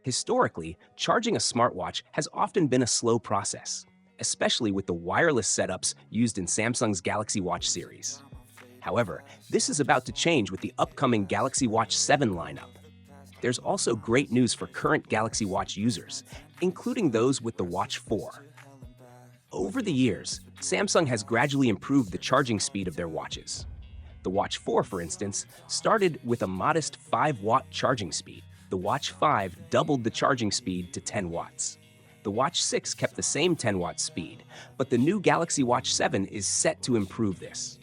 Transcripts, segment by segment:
Historically, charging a smartwatch has often been a slow process, especially with the wireless setups used in Samsung's Galaxy Watch series. However, this is about to change with the upcoming Galaxy Watch 7 lineup. There's also great news for current Galaxy Watch users, including those with the Watch 4. Over the years, Samsung has gradually improved the charging speed of their watches. The Watch 4, for instance, started with a modest 5-watt charging speed. The Watch 5 doubled the charging speed to 10 watts. The Watch 6 kept the same 10-watt speed, but the new Galaxy Watch 7 is set to improve this.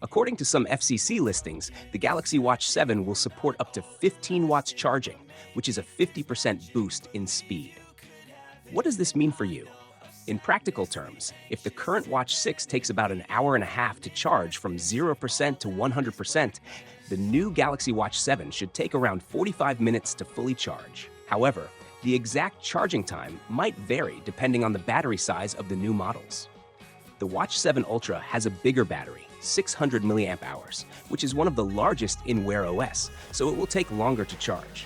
According to some FCC listings, the Galaxy Watch 7 will support up to 15 watts charging, which is a 50% boost in speed. What does this mean for you? In practical terms, if the current Watch 6 takes about an hour and a half to charge from 0% to 100%, the new Galaxy Watch 7 should take around 45 minutes to fully charge. However, the exact charging time might vary depending on the battery size of the new models. The Watch 7 Ultra has a bigger battery, 600 mAh, which is one of the largest in Wear OS, so it will take longer to charge.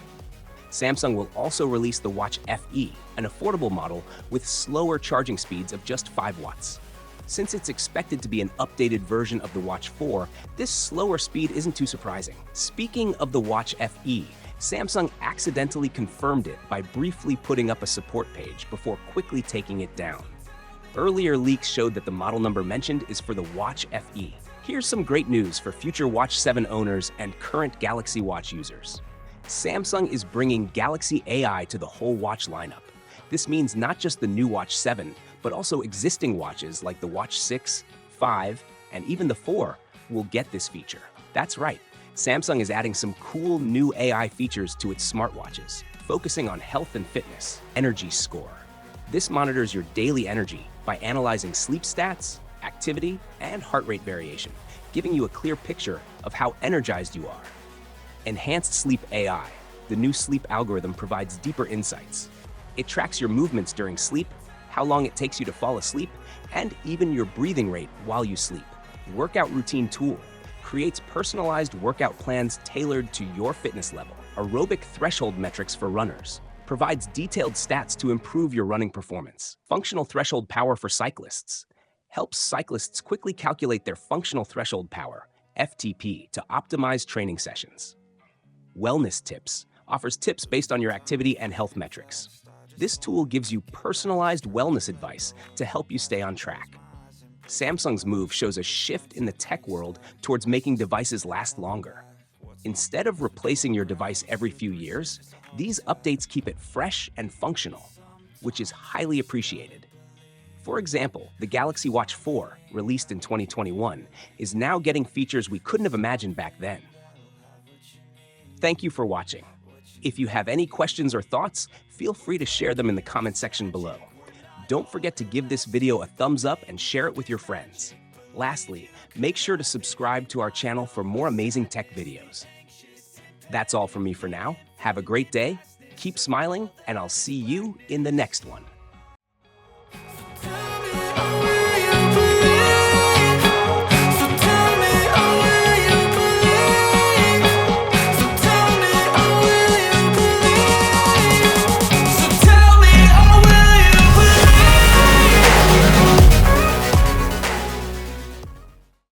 Samsung will also release the Watch FE, an affordable model with slower charging speeds of just 5 watts. Since it's expected to be an updated version of the Watch 4, this slower speed isn't too surprising. Speaking of the Watch FE, Samsung accidentally confirmed it by briefly putting up a support page before quickly taking it down. Earlier leaks showed that the model number mentioned is for the Watch FE. Here's some great news for future Watch 7 owners and current Galaxy Watch users. Samsung is bringing Galaxy AI to the whole watch lineup. This means not just the new Watch 7, but also existing watches like the Watch 6, 5, and even the 4 will get this feature. That's right, Samsung is adding some cool new AI features to its smartwatches, focusing on health and fitness. Energy Score. This monitors your daily energy by analyzing sleep stats, activity, and heart rate variation, giving you a clear picture of how energized you are. Enhanced Sleep AI. The new sleep algorithm provides deeper insights. It tracks your movements during sleep, how long it takes you to fall asleep, and even your breathing rate while you sleep. Workout Routine Tool creates personalized workout plans tailored to your fitness level. Aerobic Threshold Metrics for runners provides detailed stats to improve your running performance. Functional Threshold Power for cyclists helps cyclists quickly calculate their functional threshold power, FTP, to optimize training sessions. Wellness Tips offers tips based on your activity and health metrics. This tool gives you personalized wellness advice to help you stay on track. Samsung's move shows a shift in the tech world towards making devices last longer. Instead of replacing your device every few years, these updates keep it fresh and functional, which is highly appreciated. For example, the Galaxy Watch 4, released in 2021, is now getting features we couldn't have imagined back then. Thank you for watching. If you have any questions or thoughts, feel free to share them in the comment section below. Don't forget to give this video a thumbs up and share it with your friends. Lastly, make sure to subscribe to our channel for more amazing tech videos. That's all from me for now. Have a great day, keep smiling, and I'll see you in the next one.